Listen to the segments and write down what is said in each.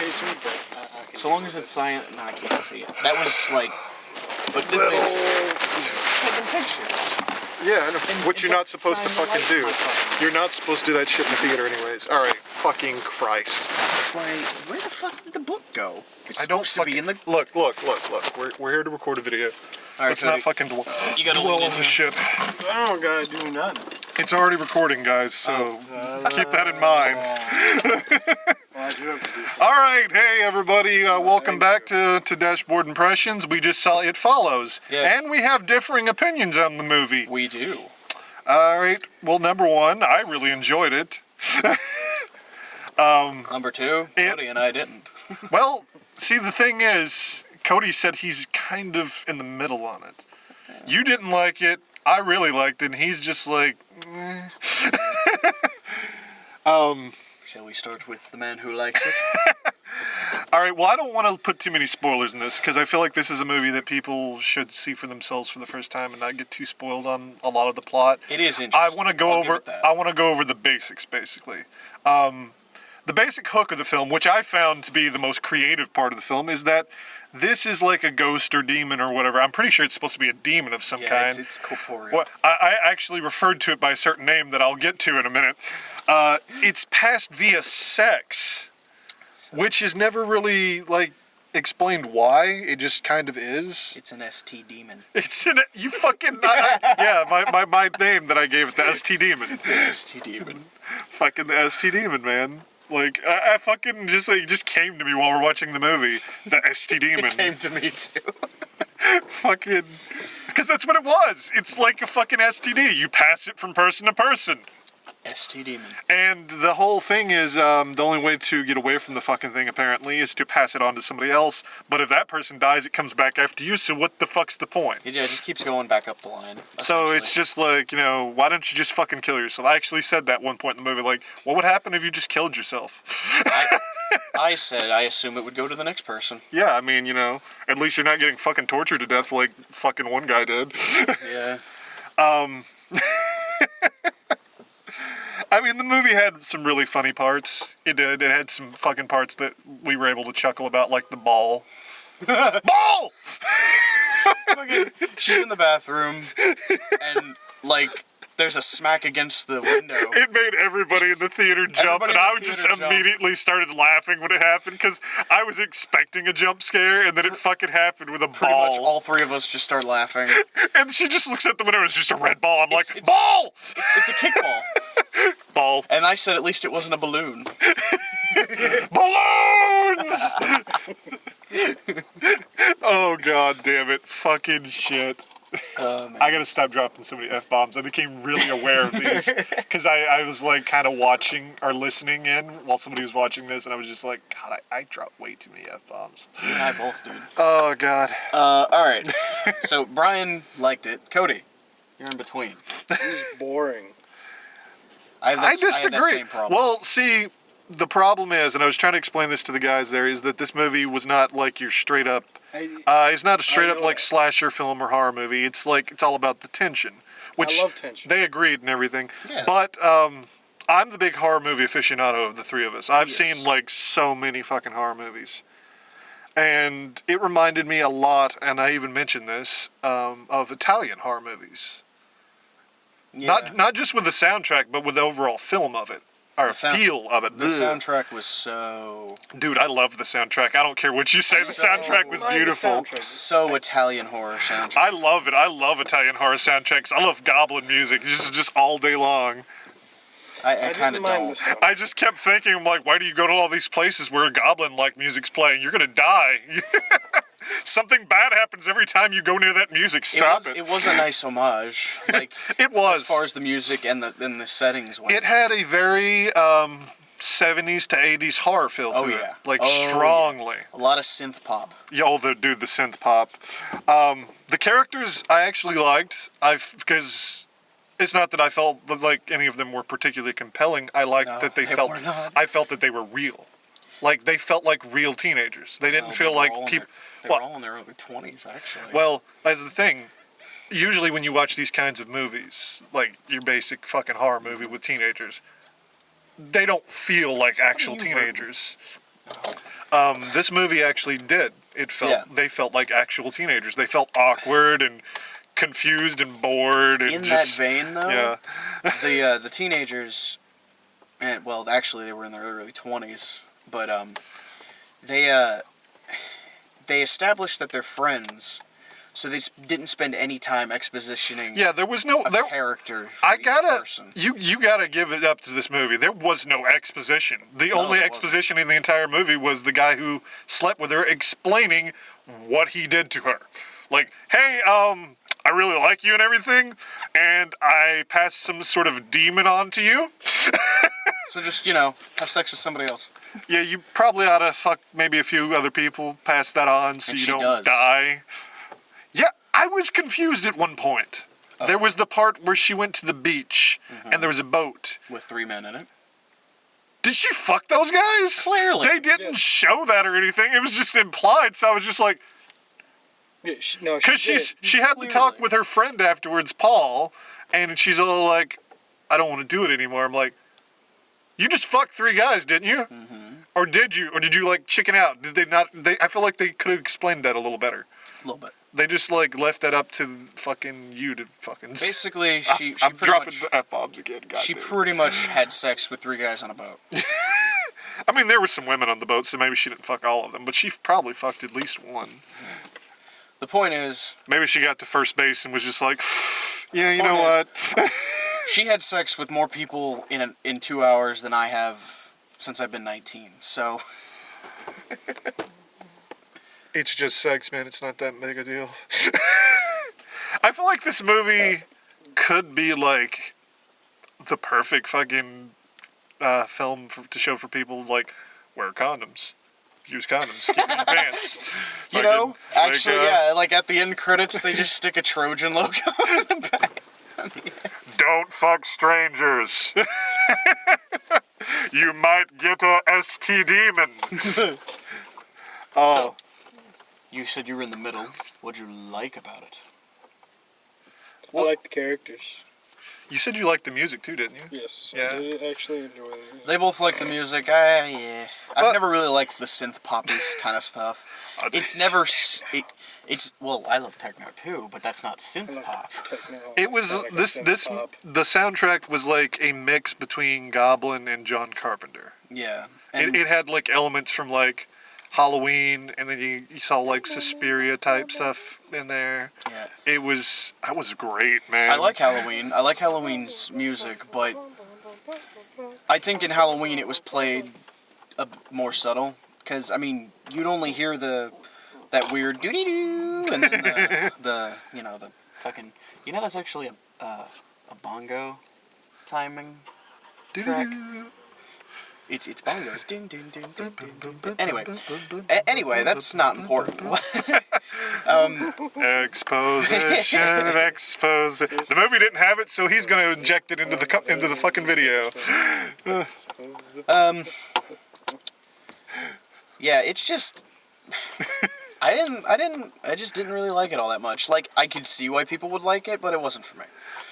laser, but I can So long as it's silent, no, I can't see it. That was like, but this little. taking pictures. Yeah, I know. What you're not supposed to fucking do. You're not supposed to do that shit in the theater anyways. Alright, fucking Christ. That's why, where the fuck did the book go? It's I don't supposed fucking... to be in the... Look. We're here to record a video. Alright, Let's not fucking you gotta dwell lean on into this shit. I don't gotta do nothing. It's already recording, guys, so keep that in mind. Well, I do have to do something. Alright, hey everybody, welcome back to Dashboard Impressions. We just saw It Follows. Yeah. And we have differing opinions on the movie. We do. Alright, well, number one, I really enjoyed it. Number two, Cody and I didn't. Well, see, the thing is, Cody said he's kind of in the middle on it. You didn't like it, I really liked it, and he's just like, meh. Shall we start with the man who likes it? Alright, well, I don't want to put too many spoilers in this, because I feel like this is a movie that people should see for themselves for the first time and not get too spoiled on a lot of the plot. It is interesting. I want to go over the basics, basically. The basic hook of the film, which I found to be the most creative part of the film, is that this is like a ghost or demon or whatever. I'm pretty sure it's supposed to be a demon of some kind. It's corporeal. Well, I actually referred to it by a certain name that I'll get to in a minute. It's passed via sex, which is never really, like, explained why. It just kind of is. It's an ST demon. It's an... You fucking... yeah, my name that I gave it, the ST Demon. The ST demon. Fucking the ST Demon, man. Like, I fucking just, like, it just came to me while we're watching the movie. The ST Demon. It came to me, too. Fucking... Because that's what it was. It's like a fucking STD. You pass it from person to person. ST demon. And the whole thing is, the only way to get away from the fucking thing, apparently, is to pass it on to somebody else. But if that person dies, it comes back after you, so what the fuck's the point? Yeah, it just keeps going back up the line. So it's just like, you know, why don't you just fucking kill yourself? I actually said that one point in the movie, like, what would happen if you just killed yourself? I said I assume it would go to the next person. Yeah, I mean, you know, at least you're not getting fucking tortured to death like fucking one guy did. Yeah. I mean, the movie had some really funny parts. It did. It had some fucking parts that we were able to chuckle about, like the ball. Ball! She's in the bathroom, and, like, there's a smack against the window. It made everybody in the theater jump, Everybody and in I the just theater jump. immediately started laughing when it happened, because I was expecting a jump scare, and then it fucking happened with a Pretty ball. much all three of us just start laughing. And she just looks at the window, it's just a red ball. I'm like, ball! It's a kickball. Ball. And I said at least it wasn't a balloon. Balloons! Oh, god damn it. Fucking shit. I gotta stop dropping so many F-bombs. I became really aware of these because I was like kind of watching or listening in while somebody was watching this, and I was just like, God, I dropped way too many F-bombs. You and I both, dude. Oh, God. Alright. So, Brian liked it. Cody, you're in between. It was boring. I disagree. I have that same problem. Well, see, the problem is, and I was trying to explain this to the guys there, is that this movie was not like your straight up... it's not a straight up like slasher film or horror movie. It's like, it's all about the tension. Which I love tension. They agreed and everything. Yeah. But I'm the big horror movie aficionado of the three of us. I've seen like so many fucking horror movies. And it reminded me a lot, and I even mentioned this, of Italian horror movies. Yeah. Not just with the soundtrack, but with the overall film of it. Or feel of it. The soundtrack was so... Dude, I love the soundtrack. I don't care what you say. The soundtrack was beautiful. So Italian horror soundtrack. I love it. I love Italian horror soundtracks. I love goblin music. Just all day long. I kind of don't. I just kept thinking, I'm like, why do you go to all these places where goblin-like music's playing? You're gonna die. Something bad happens every time you go near that music. Stop it. It was a nice homage. Like, it was. As far as the music and the settings went. It had a very 70s to 80s horror feel to it. Like, strongly. Yeah. A lot of synth pop. Yo, the synth pop. The characters I actually liked. Because it's not that I felt like any of them were particularly compelling. I liked that they felt... were not. I felt that they were real. Like, they felt like real teenagers. They didn't feel like people... They were all in their early 20s, actually. Well, that's the thing. Usually when you watch these kinds of movies, like your basic fucking horror movie with teenagers, they don't feel like actual teenagers. This movie actually did. Yeah. They felt like actual teenagers. They felt awkward and confused and bored. And In just, that vein, though, yeah. the teenagers, and well, actually, they were in their early 20s, but they established that they're friends, so they didn't spend any time expositioning. Yeah, there was no character. For I each gotta person. you gotta give it up to this movie. There was no exposition. The only there exposition in the entire movie was the guy who slept with her explaining what he did to her. Like, hey, I really like you and everything, and I passed some sort of demon on to you. So just have sex with somebody else. Yeah, you probably ought to fuck maybe a few other people, pass that on so And you she don't does. die. Yeah, I was confused at one point. There was the part where she went to the beach and there was a boat. With 3 men in it. Did she fuck those guys? Clearly. They didn't show that or anything. It was just implied, so I was just like, Yeah, because she had to talk Clearly. with her friend afterwards, Paul, and she's all like, I don't want to do it anymore. I'm like, you just fucked 3 guys, didn't you? Or did you? Or did you like chicken out? Did they not? I feel like they could have explained that a little better. A little bit. They just like left that up to fucking you to fucking. Basically, she I'm pretty dropping much, the F bombs again. she goddamn. pretty much had sex with 3 guys on a boat. I mean, there were some women on the boat, so maybe she didn't fuck all of them, but she probably fucked at least one. The point is, Maybe she got to first base and was just like, yeah, you Point know is- what? she had sex with more people in 2 hours than I have since I've been 19. So It's just sex, man. It's not that big a deal. I feel like this movie could be like the perfect fucking film to show for people. Like, wear condoms, use condoms, keep them in your pants. you Fucking, know, actually, like, yeah, like at the end credits, they just stick a Trojan logo on the back. Don't fuck strangers. You might get a ST demon. Oh. So, you said you were in the middle. What'd you like about it? I like the characters. You said you liked the music too, didn't you? Yes, Yeah. I did actually enjoy it. They both like the music. Yeah. I've Well- never really liked the synth poppy kind of stuff. It's never. It's well, I love techno too, but that's not I synth love pop. techno. It was I like this synth pop. the soundtrack was like a mix between Goblin and John Carpenter. Yeah. And It had like elements from like Halloween, and then you saw like Suspiria type stuff in there. yeah. That was great, man. I like Halloween. I like Halloween's music, but I think in Halloween it was played more subtle. Because I mean, you'd only hear that weird doo doo doo, and then the fucking that's actually a bongo timing track. It's bongos. Ding, ding, ding, ding, ding, ding, ding. Anyway, that's not important. Exposition, expose. The movie didn't have it, so he's gonna inject it into the fucking video. Yeah, it's just I just didn't really like it all that much. Like, I could see why people would like it, but it wasn't for me.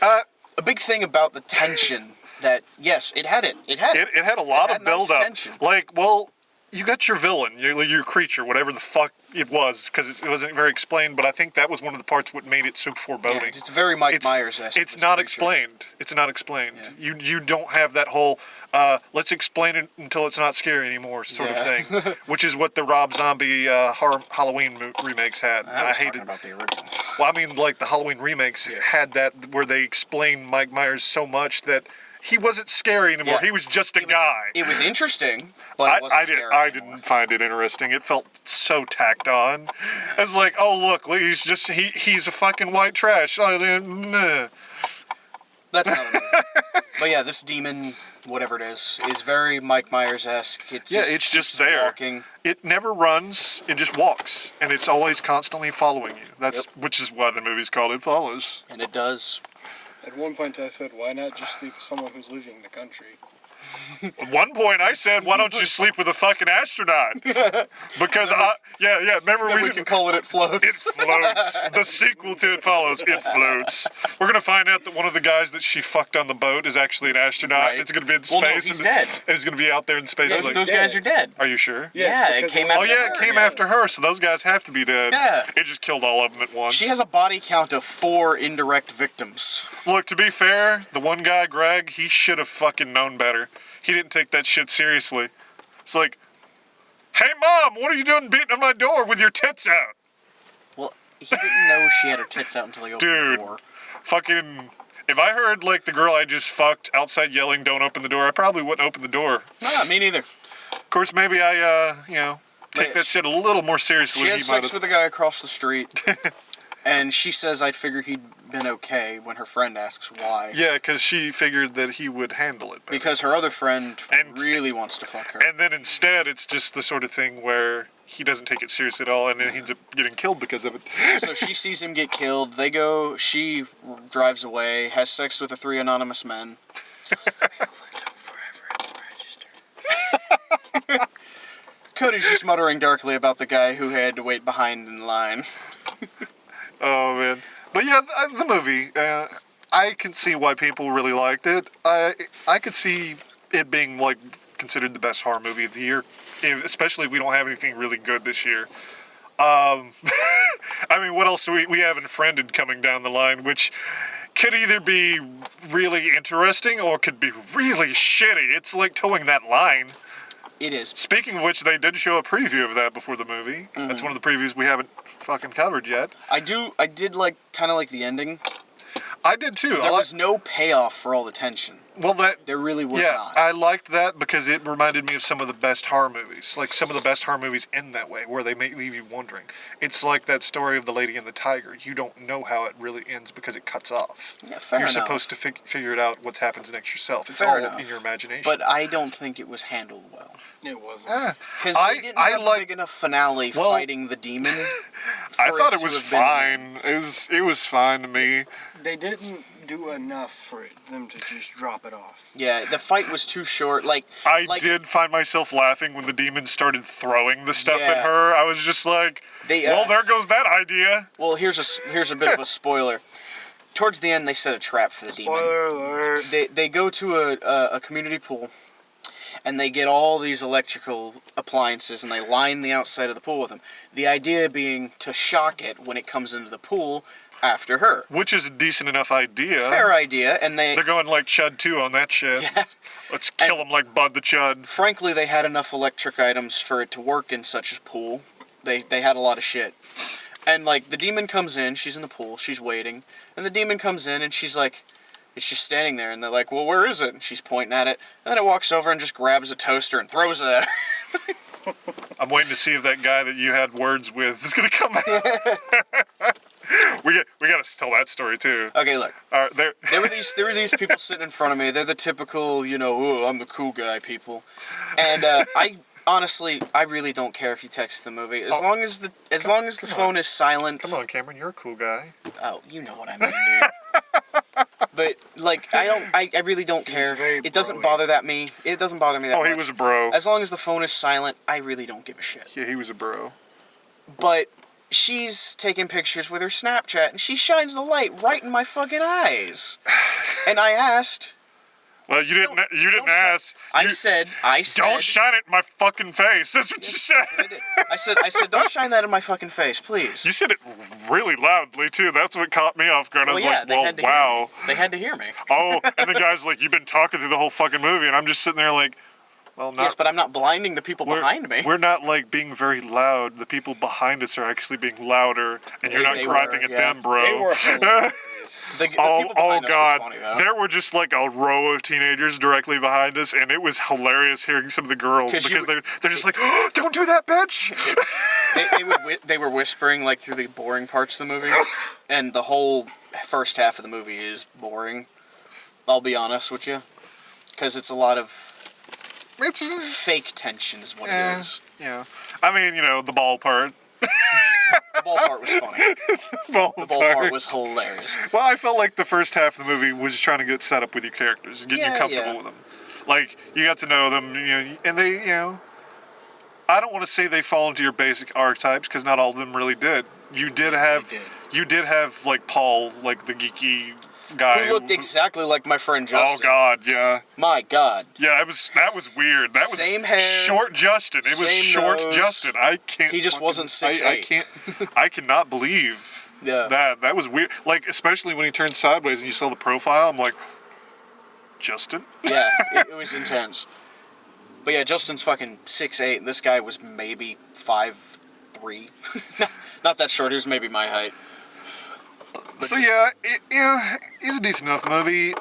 A big thing about the tension that, yes, it had it. It had it. It had a lot had of nice build-up. tension. Like, well, you got your villain, your creature, whatever the fuck it was, because it wasn't very explained, but I think that was one of the parts what made it so foreboding. Yeah, it's very Mike Myers-esque. It's this not creature. explained. It's not explained. Yeah. You don't have that whole, let's explain it until it's not scary anymore sort of Yeah. thing, which is what the Rob Zombie Halloween remakes had. I was hated. talking about the original. Well, I mean, like the Halloween remakes had that where they explained Mike Myers so much that he wasn't scary anymore. Yeah. He was just a guy. It was interesting, but it wasn't scary I anymore. didn't find it interesting. It felt so tacked on. It's like, oh look, he's a fucking white trash. Oh, nah. That's not a movie. But yeah, this demon, whatever it is very Mike Myers-esque. It's It's just keeps there. walking. It never runs. It just walks, and it's always constantly following you. Which is why the movie's called It Follows. And it does. At one point, I said, "Why not just sleep with someone who's leaving the country?" At one point, I said, "Why don't you sleep with a fucking astronaut?" Because remember We can call it It Floats. Floats. The sequel to It Follows. It Floats. We're gonna find out that one of the guys that she fucked on the boat is actually an astronaut. Right. It's gonna be in Well, no, space. he's and dead. And he's gonna be out there in space. Those, like, those guys are dead. are you sure? Yeah, it because came of- out- Oh yeah, it came after her, so those guys have to be dead. Yeah. It just killed all of them at once. She has a body count of 4 indirect victims. Look, to be fair, the one guy, Greg, he should have fucking known better. He didn't take that shit seriously. It's like, hey mom, what are you doing beating on my door with your tits out? Well, he didn't know she had her tits out until he opened Dude. the door. Fucking, if I heard like the girl I just fucked outside yelling, don't open the door, I probably wouldn't open the door. Nah, me neither. Of course, maybe I, take Yeah, that shit a little more seriously She than has he might sex have. with a guy across the street, and she says I'd figure he'd been okay when her friend asks why. Yeah, because she figured that he would handle it better. Because her other friend And- really wants to fuck her. And then instead, it's just the sort of thing where he doesn't take it seriously at all, and then he ends up getting killed because of it. So she sees him get killed. They go. She drives away. Has sex with the 3 anonymous men. Cody's just muttering darkly about the guy who had to wait behind in line. Oh man, but yeah, the movie. I can see why people really liked it. I could see it being like considered the best horror movie of the year, especially if we don't have anything really good this year. I mean, what else do we have in Friended coming down the line, which could either be really interesting or could be really shitty. It's like towing that line. It is. Speaking of which, they did show a preview of that before the movie. That's one of the previews we haven't fucking covered yet. I did like kind of like the ending. I did too. There was no payoff for all the tension. Well, There really was yeah, not. I liked that because it reminded me of some of the best horror movies. Like some of the best horror movies in that way, where they make leave you wondering. It's like that story of the Lady and the Tiger. You don't know how it really ends because it cuts off. Yeah, fair You're enough. supposed to figure it out what happens next yourself. It's Fair all enough. in your imagination. But I don't think it was handled well. It wasn't. Because I- they didn't I have a like- big enough finale Well, fighting the demon. I for thought it to was have been- fine. It was fine to me. They didn't do enough for them to just drop it off. Yeah, the fight was too short. Like I did find myself laughing when the demon started throwing the stuff at Yeah. her. I was just like, They, well, there goes that idea. Well, here's a bit of a spoiler. Towards the end, they set a trap for the demon. Spoiler alert. They go to a community pool, and they get all these electrical appliances, and they line the outside of the pool with them. The idea being to shock it when it comes into the pool after her. Which is a decent enough idea. Fair idea, and They're going like Chud 2 on that shit. Yeah. Let's kill him like Bud the Chud. Frankly, they had enough electric items for it to work in such a pool. They had a lot of shit. And, like, the demon comes in, she's in the pool, she's waiting, and the demon comes in, and she's like, it's just standing there, and they're like, well, where is it? And she's pointing at it, and then it walks over and just grabs a toaster and throws it at her. I'm waiting to see if that guy that you had words with is gonna come out. we gotta tell that story too. Okay, look. All right, there. There were these people sitting in front of me. They're the typical, oh, I'm the cool guy people. And I honestly, I really don't care if you text the movie as long as the phone is silent. Come on, Cameron, you're a cool guy. Oh, you know what I mean, dude. But like, I really don't care. very It doesn't broy. bother me. It doesn't bother me that Oh, much. he was a bro. As long as the phone is silent, I really don't give a shit. Yeah, he was a bro. But she's taking pictures with her Snapchat, and she shines the light right in my fucking eyes. And I asked. Well, you didn't Don't ask. I said. Don't shine it in my fucking face. That's what you said. I said, don't shine that in my fucking face, please. You said it really loudly too. That's what caught me off guard. I was like, well, had to wow. hear me. They had to hear me. Oh, and the guy's like, you've been talking through the whole fucking movie, and I'm just sitting there like, well, not. Yes, but I'm not blinding the people behind me. We're not like being very loud. The people behind us are actually being louder, and you're not They griping were, at yeah. them, bro. They were hilarious. The people Oh behind us God! were funny, though. There were just like a row of teenagers directly behind us, and it was hilarious hearing some of the girls 'Cause you because they're just like, oh, "Don't do that, bitch!" they were whispering like through the boring parts of the movie, and the whole first half of the movie is boring. I'll be honest with you, because it's a lot of It's fake tension, is what yeah, it is. yeah. I mean, the ball part. The ball part was funny. Ball The ball part was hilarious. Well, I felt like the first half of the movie was just trying to get set up with your characters and get you Yeah, comfortable yeah. with them. Like, you got to know them, you know, and they, you know, I don't want to say they fall into your basic archetypes, because not all of them really did. You did have, like, Paul, like, the geeky guy. Who looked exactly like my friend Oh, Justin. God, yeah. My God. Yeah, that was weird. That was Same hair, short Justin. It was same short nose. Justin. I can't. He just wasn't 6'8". I can't. I cannot believe Yeah. that was weird. Like, especially when he turned sideways and you saw the profile. I'm like, Justin. Yeah, it was intense. But yeah, Justin's fucking 6'8", and this guy was maybe 5'3". Not that short. He was maybe my height. So yeah, it's a decent enough movie.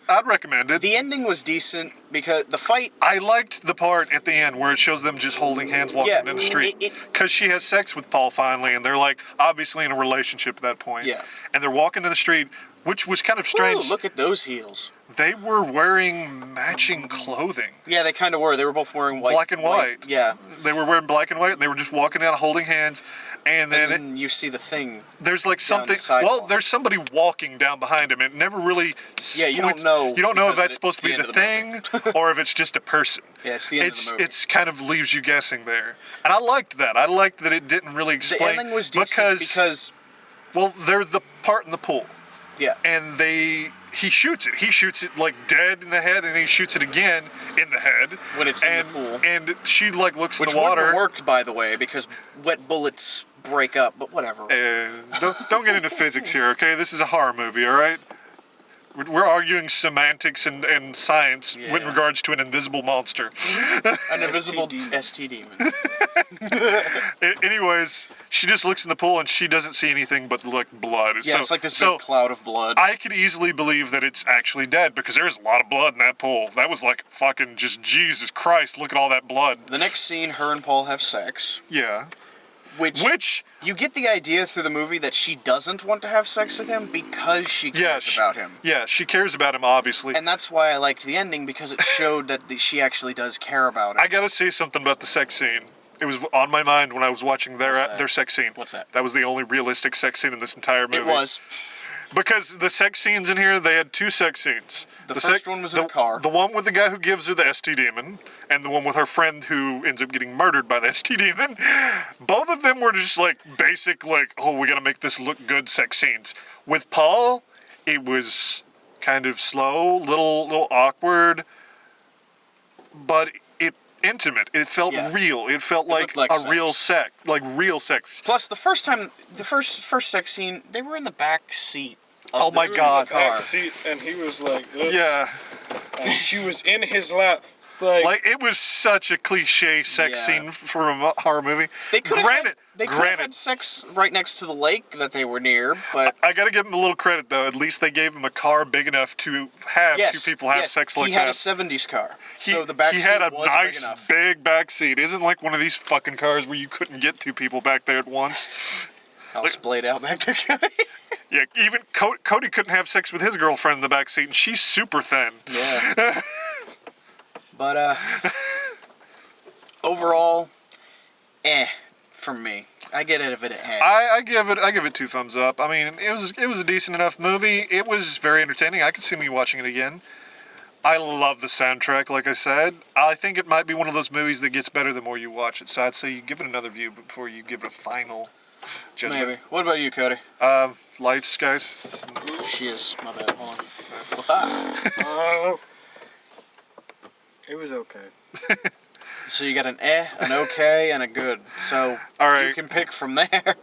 I'd recommend it. The ending was decent because the fight. I liked the part at the end where it shows them just holding hands walking Yeah, down the street. it- Because she has sex with Paul finally, and they're like obviously in a relationship at that point. Yeah. And they're walking down the street, which was kind of strange. Ooh, look at those heels. They were wearing matching clothing. Yeah, they kind of were. They were both wearing white. Black and white. Yeah. They were wearing black and white, and they were just walking down holding hands. And then, And then you see the thing. there's like down the something. sidewalk. Well, there's somebody walking down behind him. It never really. Yeah, you don't know You don't know if because that's supposed to be it's the the end thing or if it's just a person. Yeah, it's the end of the movie. It's kind of leaves you guessing there, and I liked that. I liked that it didn't really The explain. ending was decent because well, they're the part in the pool, yeah. and he shoots it. He shoots it like dead in the head, and then he shoots it again in the head When it's in and, the pool. And she like looks Which in the water. wouldn't have worked, by the way, because wet bullets break up. But whatever. Don't get into physics here, okay? This is a horror movie, all right? We're arguing semantics and science Yeah. with regards to an invisible monster. An invisible STD. ST demon. Anyways, she just looks in the pool and she doesn't see anything but like blood. Yeah, it's like this big cloud of blood. I could easily believe that it's actually dead because there's a lot of blood in that pool. That was like fucking just Jesus Christ, look at all that blood. The next scene, her and Paul have sex, Yeah. which you get the idea through the movie that she doesn't want to have sex with him because she cares about him. Yeah, she cares about him, obviously. And that's why I liked the ending, because it showed that she actually does care about him. I gotta say something about the sex scene. It was on my mind when I was watching their sex scene. What's that? That was the only realistic sex scene in this entire movie. It was. Because the sex scenes in here, they had two sex scenes. The first one was in a car. The one with the guy who gives her the ST demon, and the one with her friend who ends up getting murdered by the ST demon. Both of them were just like basic, like, oh, we gotta make this look good sex scenes. With Paul, it was kind of slow, little awkward, but intimate. It felt real. It felt like looked like a sex. real sex. Plus, the first sex scene, they were in the back seat. Of Oh my this God. car. Back seat, and he was like, this, Yeah. and she was in his lap. It's like Like, it was such a cliche sex Yeah. scene for a horror movie. They could Granted, have had sex right next to the lake that they were near, but I gotta give them a little credit though. At least they gave him a car big enough to have two people have sex like he had that. a '70s car, so the back he seat had a was nice big enough. big back seat. Isn't like one of these fucking cars where you couldn't get two people back there at once. I was splayed out back there. Yeah, even Cody couldn't have sex with his girlfriend in the back seat, and she's super thin. Yeah. But overall, from me. I get it if it had. I give it 2 thumbs up. I mean, it was a decent enough movie. It was very entertaining. I could see me watching it again. I love the soundtrack, like I said. I think it might be one of those movies that gets better the more you watch it. So I'd say you give it another view before you give it a final judgment. Maybe. What about you, Cody? Lights, guys. She is. My bad. Hold on. it was okay. So you got an an okay, and a good. So All right. you can pick from there.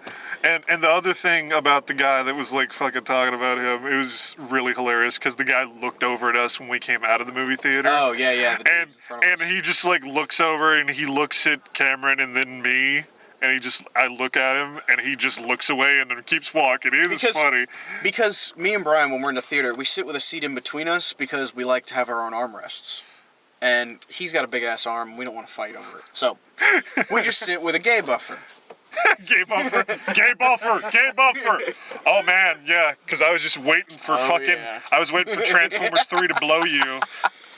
And the other thing about the guy that was like fucking talking about him, it was really hilarious because the guy looked over at us when we came out of the movie theater. Oh yeah. The dude in front of And us. he just like looks over and he looks at Cameron and then me. And I look at him, and he just looks away and then keeps walking. It is funny. Because me and Brian, when we're in the theater, we sit with a seat in between us because we like to have our own armrests. And he's got a big ass arm. We don't want to fight over it, so we just sit with a gay buffer. Gay buffer, gay buffer, gay buffer. Oh man, yeah, because I was just waiting for yeah. I was waiting for Transformers 3 to blow you.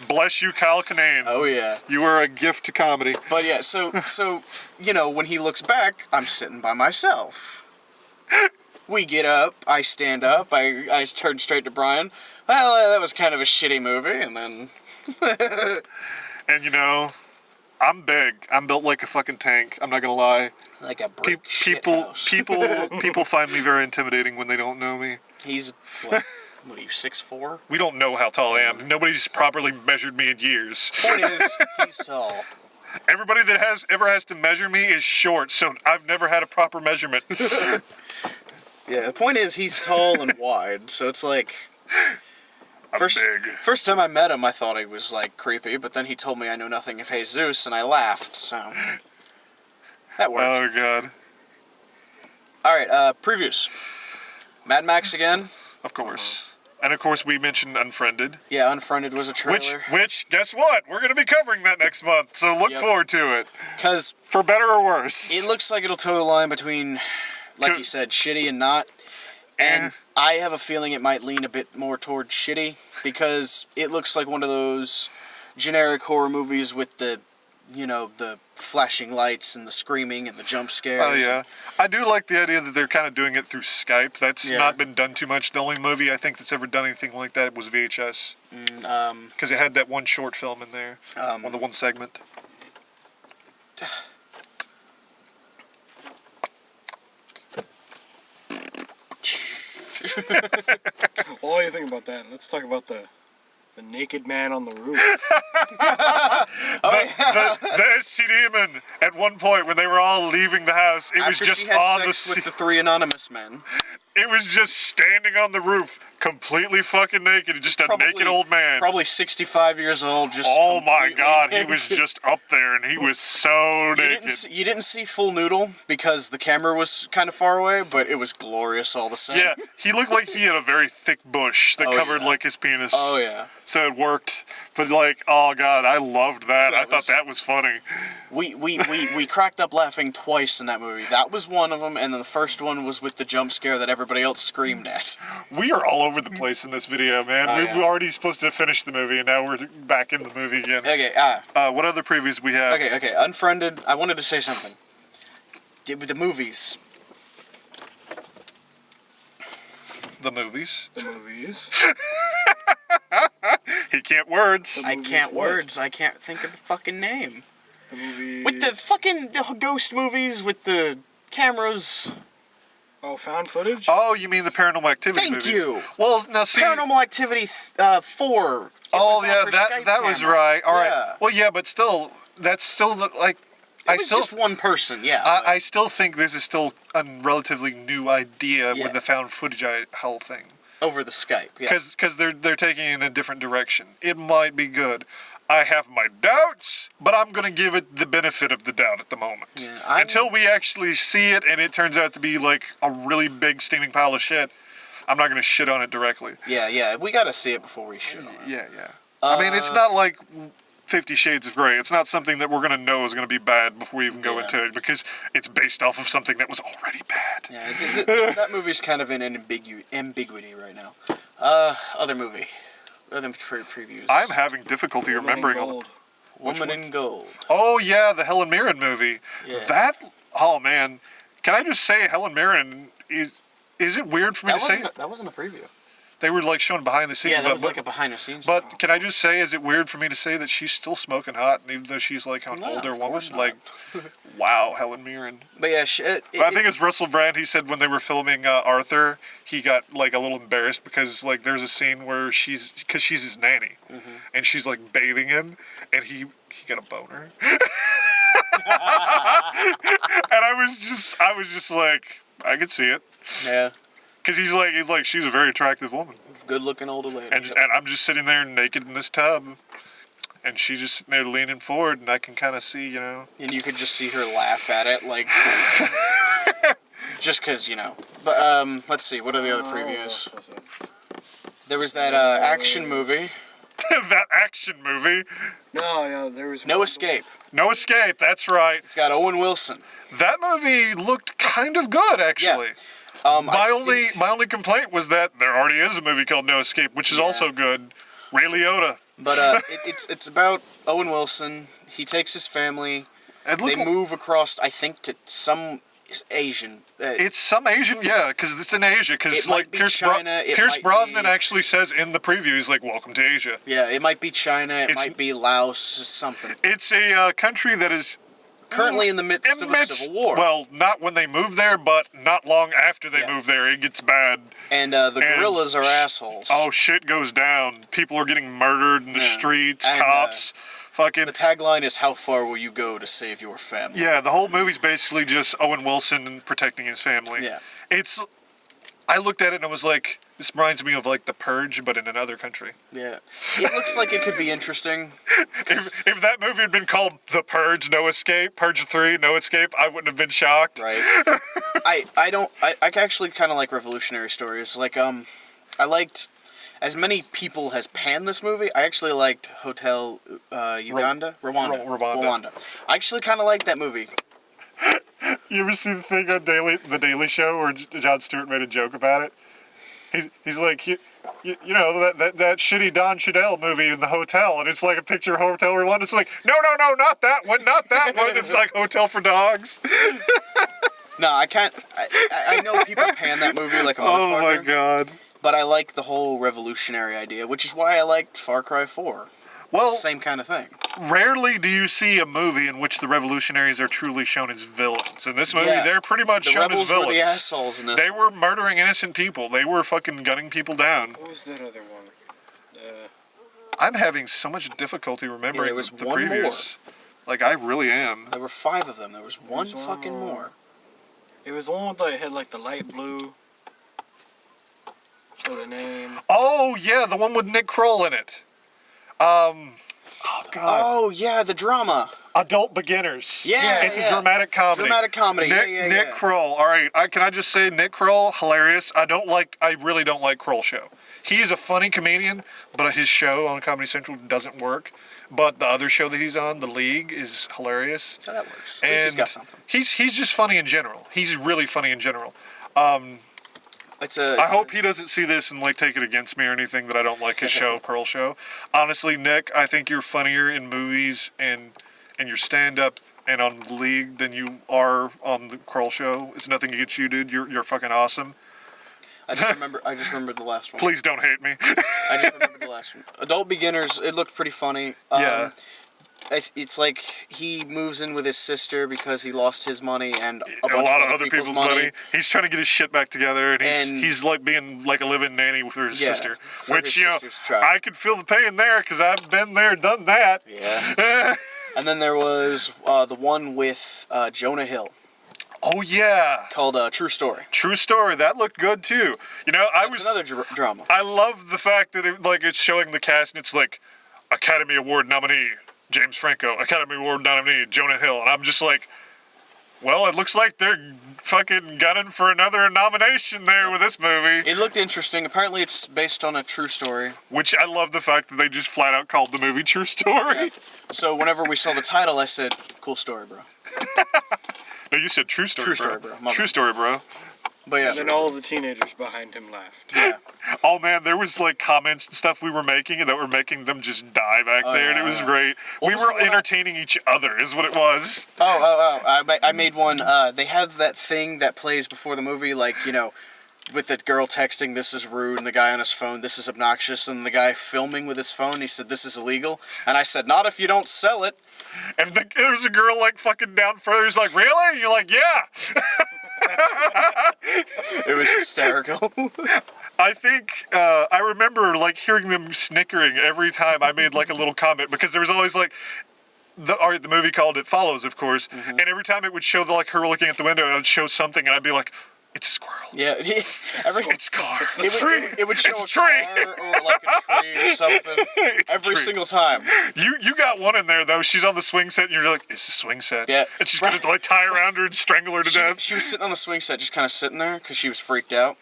Bless you, Kyle Kinane. Oh yeah. You were a gift to comedy. But yeah, so you know, when he looks back, I'm sitting by myself. We get up, I stand up, I turn straight to Brian. Well, that was kind of a shitty movie, and then And you know, I'm big. I'm built like a fucking tank. I'm not gonna lie. Like a Pe- brick people, shithouse. people find me very intimidating when they don't know me. He's what are you, 6'4"? We don't know how tall I am. Nobody's properly measured me in years. Point is, he's tall. Everybody that ever has to measure me is short, so I've never had a proper measurement. Yeah, the point is he's tall and wide, so it's like I'm big. first time I met him I thought he was like creepy, but then he told me I know nothing of Jesus and I laughed, so that worked. Oh god. Alright, previews. Mad Max again. Of course. And of course we mentioned Unfriended. Yeah, Unfriended was a trailer. Which, guess what? We're going to be covering that next month, so look Yep. forward to it. Because For better or worse. it looks like it'll toe the line between, like you said, shitty and not. And I have a feeling it might lean a bit more toward shitty, because it looks like one of those generic horror movies with the, the flashing lights and the screaming and the jump scares. Oh, yeah. I do like the idea that they're kind of doing it through Skype. That's Yeah. not been done too much. The only movie I think that's ever done anything like that was VHS. Because it had that one short film in there. On the one segment. Well, while you think about that, let's talk about the naked man on the roof. The ST Demon, at one point when they were all leaving the house, it was After just she has on the sex with sea. the three anonymous men. It was just standing on the roof, completely fucking naked, just a naked old man. Probably 65 years old. Just Oh my completely god, he naked. was just up there and he was so naked. You didn't see full noodle because the camera was kind of far away, but it was glorious all the same. Yeah, he looked like he had a very thick bush that Oh, covered yeah. like his penis. Oh yeah. So it worked. But like, oh god, I loved that. I That was- thought that was funny. We cracked up laughing twice in that movie. That was one of them, and then the first one was with the jump scare that everybody else screamed at. We are all over the place in this video, man. Oh, We've yeah. already supposed to finish the movie and now we're back in the movie again. Okay, What other previews we have? okay. Unfriended. I wanted to say something. With the movies. The movies. The movies. He can't words. I movies can't what? words. I can't think of the fucking name. The movies. With the fucking ghost movies with the cameras. Oh, found footage? Oh, you mean the Paranormal Activity Thank movies? you. Well, now see. Paranormal Activity 4. Oh was on yeah, her that Skype was camera. right. All right. Yeah. Well, yeah, but still, that's still like. It was just one person, yeah. I still think this is still a relatively new idea Yeah. with the found footage whole thing. over the Skype, yeah. Because they're taking it in a different direction. It might be good. I have my doubts, but I'm gonna give it the benefit of the doubt at the moment. Yeah, Until we actually see it and it turns out to be like a really big steaming pile of shit, I'm not gonna shit on it directly. Yeah, we gotta see it before we shoot on it. Yeah. I mean, it's not like 50 Shades of Grey. It's not something that we're gonna know is gonna be bad before we even go Yeah. into it because it's based off of something that was already bad. Yeah, that movie's kind of in an ambiguity right now. Other movie. Other previews. I'm having difficulty remembering all the. Woman in Gold. Oh yeah, the Helen Mirren movie. Yeah. That. Oh man, can I just say Helen Mirren is? Is it weird for me to say? That wasn't a preview. They were like shown behind the scenes. Yeah, that but, was like a behind the scenes. But can I just say, is it weird for me to say that she's still smoking hot, and even though she's like an No, older of woman? course not. Like, wow, Helen Mirren. But yeah, But I think it's Russell Brand. He said when they were filming Arthur, he got like a little embarrassed because like there's a scene where she's his nanny, and she's like bathing him, and he got a boner. And I was just like, I could see it, yeah, because he's like she's a very attractive woman. good-looking older lady. And I'm just sitting there naked in this tub, and she's just sitting there leaning forward, and I can kind of see, you know. And you could just see her laugh at it, like, just because, you know. But let's see, what are the other previews? There was that action movie, That action movie. No, there was No Escape. No Escape, that's right. It's got Owen Wilson. That movie looked kind of good, actually. My only complaint was that there already is a movie called No Escape, which is also good. Ray Liotta. But it's about Owen Wilson. He takes his family. It They looked move across, I think, to some Asian. It's some Asian, yeah, because it's in Asia. Because It might like be Pierce, China, it Pierce might Brosnan be- actually says in the preview, he's like, "Welcome to Asia." Yeah, it might be China. It It's- might be Laos. Something. It's a country that is Currently in the midst of a civil war. Well, not when they move there, but not long after they Yeah. move there, it gets bad. And the guerrillas are assholes. Oh, shit goes down. People are getting murdered in the Yeah. streets. And, Cops, fucking. The tagline is, "How far will you go to save your family?" Yeah, the whole movie's basically just Owen Wilson protecting his family. Yeah. It's. I looked at it and I was like, this reminds me of like The Purge, but in another country. Yeah. It looks like it could be interesting. If that movie had been called The Purge, No Escape, Purge 3, No Escape, I wouldn't have been shocked. Right. I actually kind of like revolutionary stories. Like, I liked, as many people has panned this movie, I actually liked Hotel Rwanda. Rwanda. I actually kind of liked that movie. You ever see the thing on The Daily Show where Jon Stewart made a joke about it? He's like, you know, that shitty Don Cheadle movie in the hotel, and it's like a picture of Hotel Rwanda. It's like, no, not that one, not that one. It's like Hotel for Dogs. No, I can't. I know people pan that movie like a motherfucker. Oh my god. But I like the whole revolutionary idea, which is why I liked Far Cry 4. Well, Same kind of thing. rarely do you see a movie in which the revolutionaries are truly shown as villains. In this movie, Yeah. they're pretty much The shown rebels as villains. were the assholes in this. They were murdering innocent people. They were fucking gunning people down. What was that other one? I'm having so much difficulty remembering there was the one previous. Like, I really am. There were 5 of them. There was one There's one fucking more. more. It was the one that had like the light blue. Show the name. Oh, yeah, the one with Nick Kroll in it. Oh, God. Oh, yeah, the drama. Adult Beginners. Yeah, It's yeah. a dramatic comedy. Dramatic comedy. Nick, yeah. Nick Kroll. All right, can I just say Nick Kroll, hilarious. I really don't like Kroll show. He's a funny comedian, but his show on Comedy Central doesn't work. But the other show that he's on, The League, is hilarious. So that works. At least he's got something. He's just funny in general. He's really funny in general. I hope he doesn't see this and like take it against me or anything that I don't like his show, Kroll Show. Honestly, Nick, I think you're funnier in movies and your stand-up and on The League than you are on the Kroll Show. It's nothing against you, dude. You're fucking awesome. I just remembered the last one. Please don't hate me. I just remembered the last one. Adult Beginners. It looked pretty funny. Yeah. It's like he moves in with his sister because he lost his money and A lot of other people's money. He's trying to get his shit back together, and he's like being like a living nanny for his sister. for Which, his you know, sister's child. I could feel the pain there because I've been there, done that. Yeah. And then there was the one with Jonah Hill Oh, yeah. called True Story. True Story. That looked good, too. You know, That's another drama. I love the fact that it's showing the cast and it's like Academy Award nominee James Franco, Academy Award nominee Jonah Hill, and I'm just like, well, it looks like they're fucking gunning for another nomination there with this movie. It looked interesting. Apparently, it's based on a true story. Which I love the fact that they just flat out called the movie True Story. So whenever we saw the title, I said, "Cool story, bro." No, you said True Story, True bro. story, bro. My True bad. Story, bro. But yeah, And then all of the teenagers behind him laughed. yeah. Oh man, there was like comments and stuff we were making that were making them just die back there, and it was yeah. great. What We was the were one entertaining each other, is what it was. I made one. They have that thing that plays before the movie, like, you know, with the girl texting, "This is rude," and the guy on his phone, "This is obnoxious," and the guy filming with his phone, he said, "This is illegal," and I said, "Not if you don't sell it." And there was a girl like fucking down further. He's like, "Really?" And you're like, "Yeah." It was hysterical. I think I remember like hearing them snickering every time I made like a little comment, because there was always like the movie called It Follows, of course, and every time it would show like her looking at the window, it would show something, and I'd be like, "It's a squirrel." Yeah, It's a car. it would show It's a a tree. car or like a tree or something It's a every tree. single time. You got one in there though. She's on the swing set, and you're like, "It's a swing set." Yeah. And she's gonna like tie around her and strangle her to death. She was sitting on the swing set, just kind of sitting there because she was freaked out,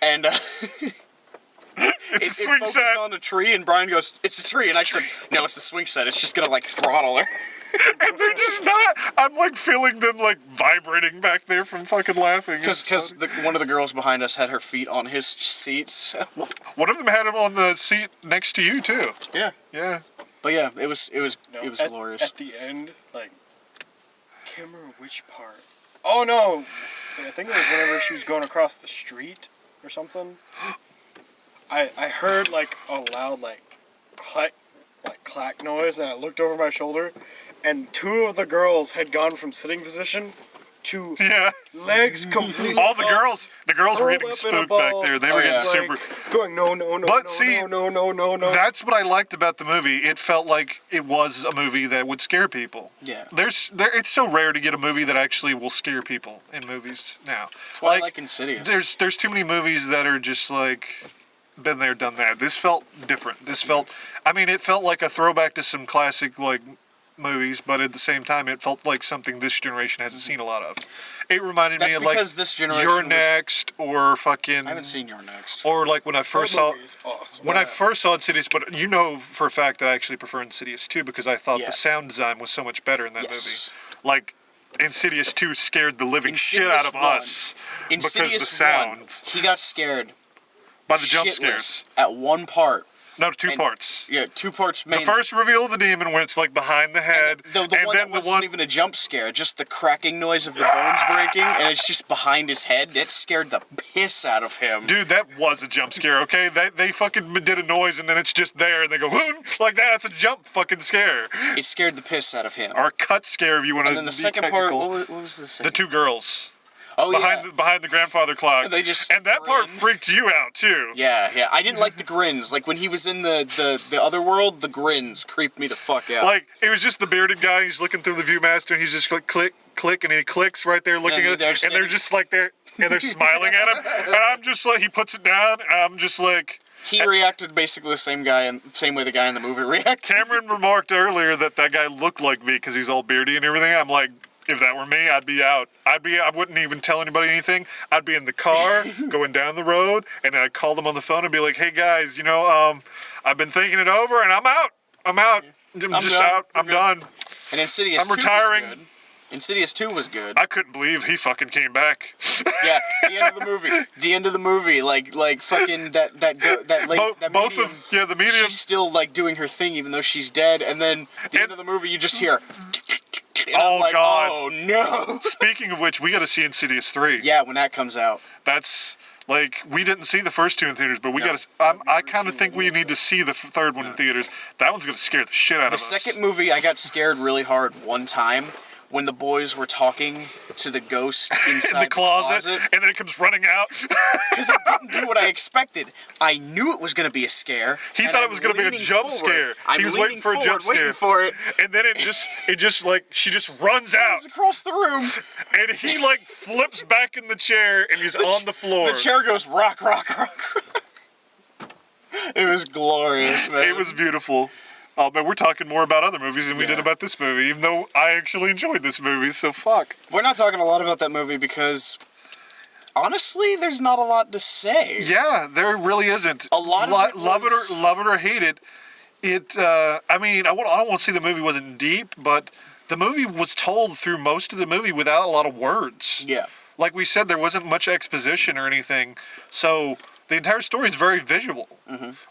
and It's a it swing focused set. on a tree, and Brian goes, "It's a tree," and I said, "No, it's the swing set. It's just gonna like throttle her." And they're just not. I'm like feeling them like vibrating back there from fucking laughing. Because one of the girls behind us had her feet on his seats. One of them had him on the seat next to you too. Yeah, Yeah. but yeah, it was No, glorious. At the end, like, can't remember which part. Oh no! I think it was whenever she was going across the street or something. I heard like a loud clack noise, and I looked over my shoulder, and two of the girls had gone from sitting position to Yeah. legs completely. All the girls were curled getting up in a spooked ball. back there. They were getting yeah. super. going no. But see, no. That's what I liked about the movie. It felt like it was a movie that would scare people. Yeah. It's so rare to get a movie that actually will scare people in movies now. That's why I like Insidious. There's too many movies that are just like been there, done that. This felt different. It felt like a throwback to some classic like movies, but at the same time, it felt like something this generation hasn't seen a lot of. It reminded me of like this generation You're was- Next or fucking. I haven't seen Your Next. Or like when I first saw. That movie is awesome. When I first saw Insidious, but you know for a fact that I actually prefer Insidious 2 because I thought Yeah. the sound design was so much better in that Yes. movie. Like, Insidious 2 scared the living shit Insidious out of 1. us because the Insidious sounds 1, he got scared by the jump shitless scares. at one part. No, two And- parts. Yeah, 2 parts main. The first reveal of the demon when it's like behind the head, the and one then that the wasn't one. even a jump scare, just the cracking noise of the bones breaking, and it's just behind his head. It scared the piss out of him. Dude, that was a jump scare, okay? They fucking did a noise and then it's just there and they go, "Hoon," like that. It's a jump fucking scare. It scared the piss out of him. Or a cut scare if you want to And then be the second technical. part, what was the second? The two girls. Oh yeah. Behind the grandfather clock. They just and that part grin. freaked you out too. Yeah. I didn't like the grins. Like when he was in the other world, the grins creeped me the fuck out. Like it was just the bearded guy. He's looking through the ViewMaster and he's just click, and he clicks right there looking And at they're it, and they're standing- just like there and they're smiling at him. And I'm just like, he puts it down, and I'm just like. he reacted basically the same way the guy in the movie reacted. Cameron remarked earlier that guy looked like me because he's all beardy and everything. I'm like, if that were me, I'd be out. I wouldn't even tell anybody anything. I'd be in the car going down the road, and then I'd call them on the phone and be like, "Hey guys, I've been thinking it over, and I'm out. I'm just done. out. I'm We're done. And Insidious I'm 2 was retiring." good. Insidious 2 was good. I couldn't believe he fucking came back. Yeah, the end of the movie. The end of the movie, like fucking that Both medium, of the medium. she's still like doing her thing even though she's dead, and then the end of the movie you just hear. And Oh, I'm like, God. Oh no! Speaking of which, we got to see Insidious 3. Yeah, when that comes out. That's like we didn't see the first two in theaters, but we No. got to. I kind of think we need to see the third one in theaters. That one's gonna scare the shit out The of us. second movie, I got scared really hard one time when the boys were talking to the ghost inside in the closet, and then it comes running out. because it didn't do what I expected. I knew it was going to be a scare. He and thought it I'm was going to be a leaning jump forward. scare. I'm He was leaning waiting for a jump forward, waiting scare. for it. And then it just like she just runs out, It's across the room. and he like flips back in the chair, and he's on the floor. The chair goes rock, rock, rock. It was glorious, man. It was beautiful. Oh, but we're talking more about other movies than we did Yeah. about this movie, even though I actually enjoyed this movie. So fuck. We're not talking a lot about that movie because, honestly, there's not a lot to say. Yeah, there really isn't. A lot of it love was- it or hate it. It. I mean, I don't want to say the movie wasn't deep, but the movie was told through most of the movie without a lot of words. Yeah. Like we said, there wasn't much exposition or anything, so the entire story is very visual,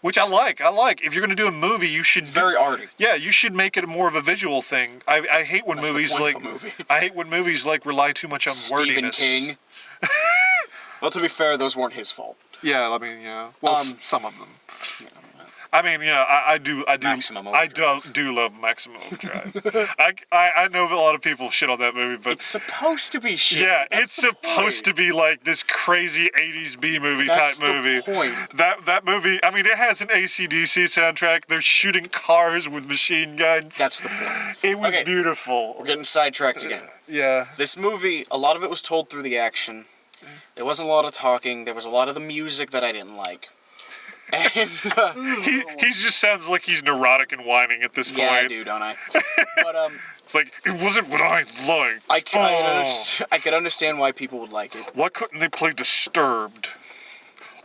which I like. If you're going to do a movie, you should. It's very arty. Yeah, you should make it more of a visual thing. I hate when That's the movies point like. of a movie. I hate when movies like rely too much on Stephen wordiness. King. Well, to be fair, those weren't his fault. Yeah, I mean, yeah. Well, some of them. Yeah. I mean, yeah, I do. Maximum I Overdrive. do love Maximum Overdrive. I know a lot of people shit on that movie, but It's supposed to be shit. yeah, That's it's the supposed to be like this crazy '80s B movie That's type the movie. point. That movie. I mean, it has an AC/DC soundtrack. They're shooting cars with machine guns. That's the point. It was Okay. beautiful. We're getting sidetracked again. Yeah. This movie, a lot of it was told through the action. There wasn't a lot of talking. There was a lot of the music that I didn't like. And He just sounds like he's neurotic and whining at this yeah, I point. do, don't I? But It's like it wasn't what I liked. I could understand why people would like it. Why couldn't they play Disturbed?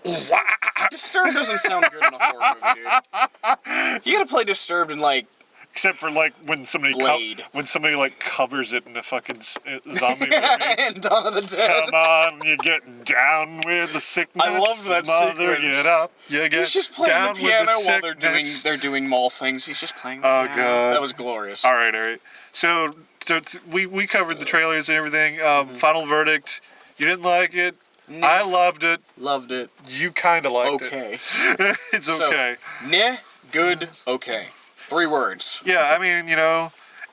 Disturbed doesn't sound good in a horror movie, dude. You gotta play Disturbed in like Except for like when somebody Blade. like covers it in a fucking zombie movie. and Dawn of the Dead. Come on, you get down with the sickness. I love that Mother, sequence. get up. You get He's just playing down the piano with the while sickness. they're doing mall things. He's just playing the Oh, piano. God. That was glorious. All right. So we covered the trailers and everything. Final verdict. You didn't like it. Nah. I loved it. Loved it. You kind of liked Okay. it. It's So, okay. Nah, good, okay. 3 words. Yeah, I mean,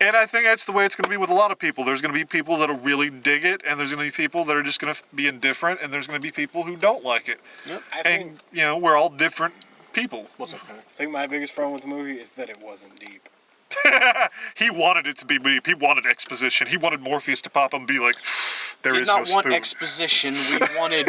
and I think that's the way it's going to be with a lot of people. There's going to be people that'll really dig it, and there's going to be people that are just going to be indifferent, and there's going to be people who don't like it. Yep. I think, And, we're all different people. What's up, man? I think my biggest problem with the movie is that it wasn't deep. He wanted it to be deep. He wanted exposition. He wanted Morpheus to pop up and be like, there Did is no not want spoon. exposition. We wanted.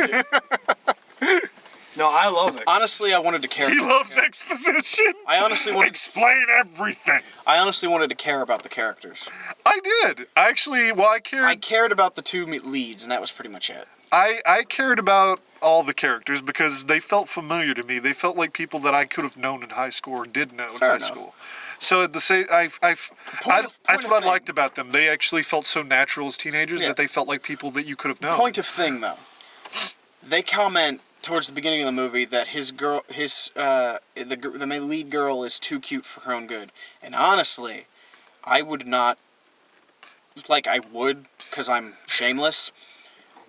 No, I love it. Honestly, I wanted to care. He about loves the exposition. I honestly wanted. Explain everything. I honestly wanted to care about the characters. I did. I cared. I cared about the 2 leads, and that was pretty much it. I cared about all the characters because they felt familiar to me. They felt like people that I could have known in high school or did know in Fair high enough. school. So at the same, that's what I liked about them. They actually felt so natural as teenagers Yeah. that they felt like people that you could have known. Point of thing, though. They comment towards the beginning of the movie that the main lead girl is too cute for her own good. And honestly, I would not. Like, I would, because I'm shameless.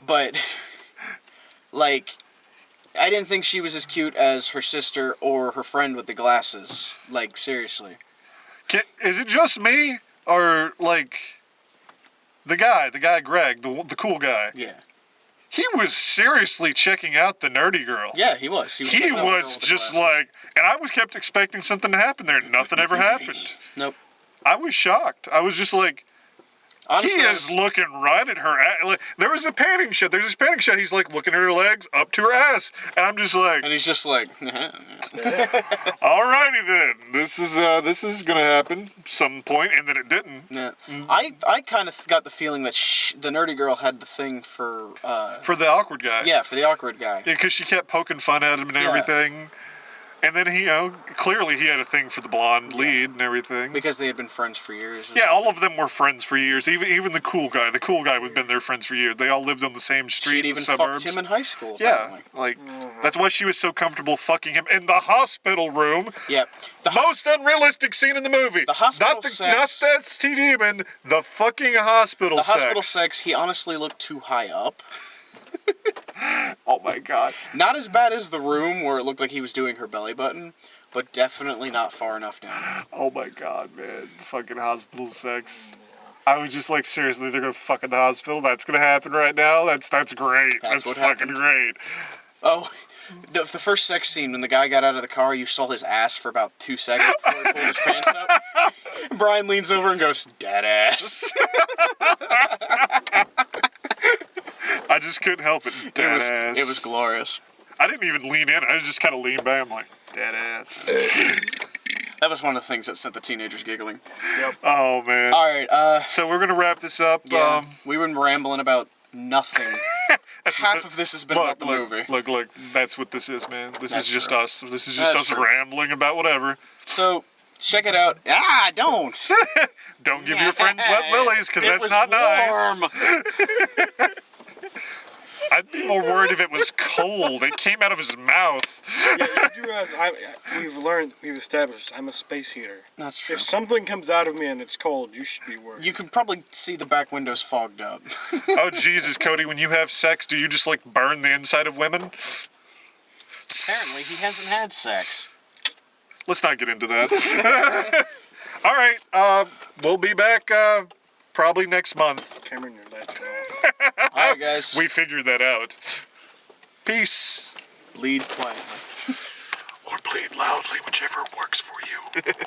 But, like, I didn't think she was as cute as her sister or her friend with the glasses. Like, seriously. Is it just me or like the guy Greg, the cool guy? Yeah. He was seriously checking out the nerdy girl. Yeah, he was. He checking out the girl was with the just glasses. like, and I was kept expecting something to happen there. Nothing ever happened. Nope. I was shocked. I was just like, Honestly, he is looking right at her. Like, there was a panning shot. There's this panning shot. He's like looking at her legs up to her ass, and I'm just like, and he's just like, alrighty then. This is gonna happen some point, and then it didn't. yeah. I kind of got the feeling that the nerdy girl had the thing for For the awkward guy. yeah, for the awkward guy. Yeah, because she kept poking fun at him and Yeah. everything. And then he, clearly he had a thing for the blonde lead and everything. Because they had been friends for years. Yeah, all of them were friends for years. Even the cool guy. The cool guy had been their friends for years. They all lived on the same street She'd in the even suburbs. fucked him in high school. Yeah, apparently. like that's why she was so comfortable fucking him in the hospital room. Yep. The Most unrealistic scene in the movie. The hospital not the sex. not that T Demon. The fucking hospital the sex. hospital sex, he honestly looked too high up. Oh my god. Not as bad as the room where it looked like he was doing her belly button, but definitely not far enough down. Oh my god, man. Fucking hospital sex. I was just like, seriously, they're gonna fuck in the hospital? That's gonna happen right now? That's great. That's what fucking happened. great. Oh, the first sex scene when the guy got out of the car, you saw his ass for about 2 seconds before he pulled his pants up. Brian leans over and goes, "Dead ass." I just couldn't help it. Dead ass. It was glorious. I didn't even lean in. I just kind of leaned back. I'm like, dead ass. That was one of the things that sent the teenagers giggling. Oh, man. All right, So we're going to wrap this up. yeah, we've been rambling about nothing. Half of this has been about the movie. Look. That's what this is, man. This That's is just true. us. This is just That's us true. rambling about whatever. So, check it out. Ah, don't. Don't give your friends wet willies, because It that's was not warm. nice. I'd be more worried if it was cold. It came out of his mouth. Yeah, you do realize we've established I'm a space heater. That's true. If something comes out of me and it's cold, you should be worried. You can probably see the back windows fogged up. Oh, Jesus, Cody, when you have sex, do you just, like, burn the inside of women? Apparently, he hasn't had sex. Let's not get into that. All right, we'll be back probably next month. Cameron, your lights are off. All right, guys. We figured that out. Peace. Bleed quietly. Or bleed loudly, whichever works for you.